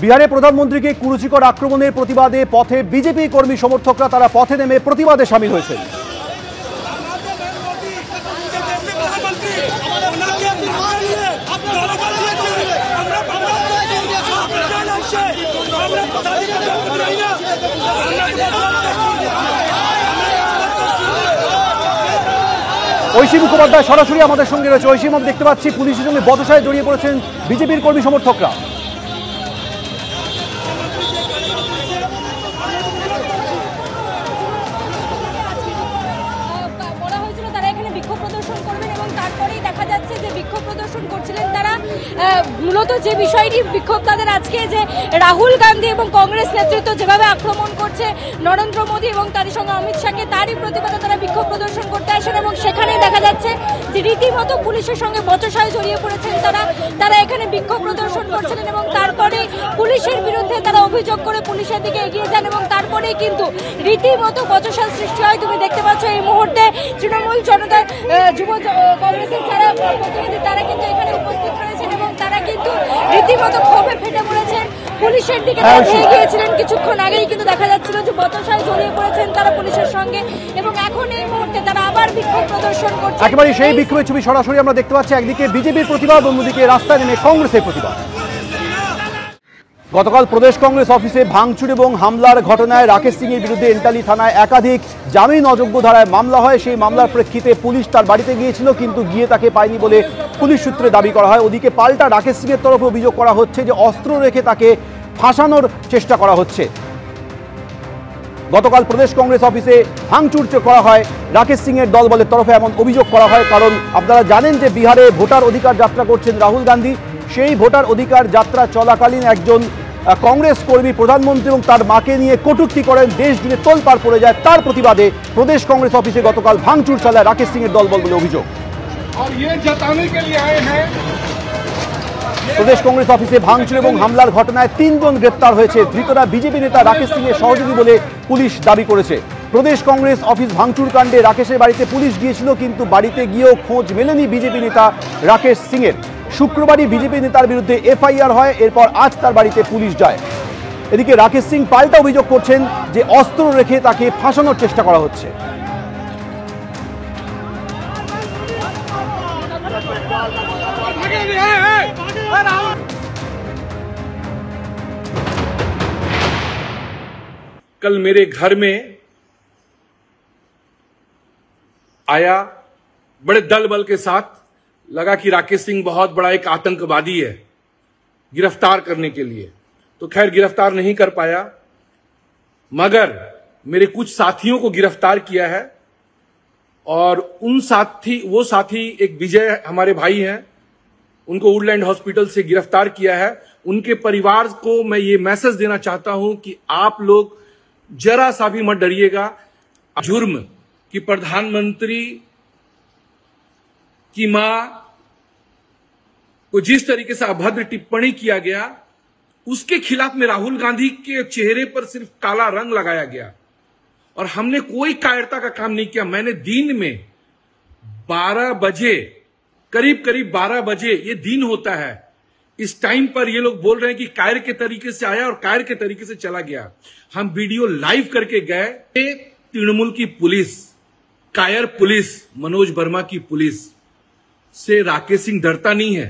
বিহারে প্রধানমন্ত্রীকে কুরুচিকর আক্রমণের প্রতিবাদে পথে বিজেপি কর্মী সমর্থকরা তারা পথে নেমে প্রতিবাদে শামিল হয়েছেন। ঐশী মুখোপাধ্যায় সরাসরি আমাদের সঙ্গে রয়েছে। ঐশী, আমরা দেখতে পাচ্ছি পুলিশের সঙ্গে বচসায় জড়িয়ে পড়েছেন বিজেপির কর্মী সমর্থকরা। বিক্ষোভ প্রদর্শন করছিলেন তারা। মূলত যে বিষয়টি বিক্ষোভ তাদের আজকে যে রাহুল গান্ধী এবং কংগ্রেস নেতৃত্ব যেভাবে আক্রমণ করছে নরেন্দ্র মোদী এবং তার সঙ্গে অমিত শাহকে, তারই প্রতিবাদে তারা বিক্ষোভ প্রদর্শন করতে আসেন এবং সেখানেই দেখা যাচ্ছে যে রীতিমতো পুলিশের সঙ্গে বচসায় জড়িয়ে পড়েছেন তারা এখানে বিক্ষোভ প্রদর্শন করছিলেন এবং তারপরে পুলিশের বিরুদ্ধে তারা অভিযোগ করে পুলিশের দিকে এগিয়ে যান এবং তারপরেই কিন্তু রীতিমতো বচসার সৃষ্টি হয়। তুমি দেখতে পাচ্ছ এই মুহূর্তে তৃণমূল জনতা যুব কংগ্রেসের যারা প্রতিনিধি তারা কিন্তু এখানে উপস্থিত রয়েছেন এবং তারা কিন্তু রীতিমতো ক্ষোভে ফেটে পড়েছেন, পুলিশের দিকে এগিয়ে গিয়েছিলেন। কিছুক্ষণ আগেই কিন্তু দেখা যাচ্ছিল যে বচসায় জড়িয়ে পড়েছেন তারা পুলিশের সঙ্গে এবং এখন এই মুহূর্তে তারা আবার বিক্ষোভ প্রদর্শন করছে। একেবারে সেই বিক্ষোভের ছবি সরাসরি আমরা দেখতে পাচ্ছি। একদিকে বিজেপির প্রতিবাদ, অন্যদিকে রাস্তায় নেমে কংগ্রেসের প্রতিবাদ। গতকাল প্রদেশ কংগ্রেস অফিসে ভাঙচুর এবং হামলার ঘটনায় রাকেশ সিং এর বিরুদ্ধে এন্টালি থানায় একাধিক জামিন অযোগ্য ধারায় মামলা হয়। সেই মামলার প্রেক্ষিতে পুলিশ তার বাড়িতে গিয়েছিল, কিন্তু গিয়ে তাকে পায়নি বলে পুলিশ সূত্রে দাবি করা হয়। ওদিকে পাল্টা রাকেশ সিং এর তরফে অভিযোগ করা হচ্ছে যে অস্ত্র রেখে তাকে ফাঁসানোর চেষ্টা করা হচ্ছে। গতকাল প্রদেশ কংগ্রেস অফিসে ভাঙচুর করা হয় রাকেশ সিং এর দলবলের তরফে, এমন অভিযোগ করা হয়। কারণ আপনারা জানেন যে বিহারে ভোটার অধিকার যাত্রা করছেন রাহুল গান্ধী। সেই ভোটার অধিকার যাত্রা চলাকালীন একজন কংগ্রেস কর্মী প্রধানমন্ত্রী এবং তার মাকে নিয়ে কটূক্তি করেন, দেশ জুড়ে তোলপাড় পড়ে যায়। তার প্রতিবাদে প্রদেশ কংগ্রেস অফিসে গতকাল ভাঙচুর চালায় রাকেশ সিং এর দলবল বলে অভিযোগ। প্রদেশ কংগ্রেস অফিসে ভাঙচুর এবং হামলার ঘটনায় 3 জন গ্রেপ্তার হয়েছে। ধৃতরা বিজেপি নেতা রাকেশ সিং এর সহযোগী বলে পুলিশ দাবি করেছে। প্রদেশ কংগ্রেস অফিস ভাঙচুর কাণ্ডে রাকেশের বাড়িতে পুলিশ গিয়েছিল, কিন্তু বাড়িতে গিয়েও খোঁজ মেলেনি বিজেপি নেতা রাকেশ সিং এর। শুক্রবারই বিজেপি নেতার বিরুদ্ধে এফআইআর হয়, এরপর আজ তার বাড়িতে পুলিশ যায়। এদিকে রাকেশ সিং পাল্টা অভিযোগ করছেন যে অস্ত্র রেখে তাকে ফাঁসানোর চেষ্টা করা হচ্ছে। कल मेरे घर में आया, बड़े दल बल के साथ, लगा कि राकेश सिंह बहुत बड़ा एक आतंकवादी है, गिरफ्तार करने के लिए। तो खैर गिरफ्तार नहीं कर पाया, मगर मेरे कुछ साथियों को गिरफ्तार किया है। और वो साथी एक विजय हमारे भाई हैं, उनको वुडलैंड हॉस्पिटल से गिरफ्तार किया है। उनके परिवार को मैं ये मैसेज देना चाहता हूं कि आप लोग जरा सा भी मत डरिएगा। जुर्म कि प्रधानमंत्री की मां को जिस तरीके से अभद्र टिप्पणी किया गया, उसके खिलाफ में राहुल गांधी के चेहरे पर सिर्फ काला रंग लगाया गया और हमने कोई कायरता का काम नहीं किया। मैंने दिन में 12 बजे, करीब 12 बजे, ये दिन होता है, इस टाइम पर ये लोग बोल रहे हैं कि कायर के तरीके से आया और कायर के तरीके से चला गया। हम वीडियो लाइव करके गए। तृणमूल की पुलिस, कायर पुलिस, मनोज वर्मा की पुलिस से राकेश सिंह डरता नहीं है।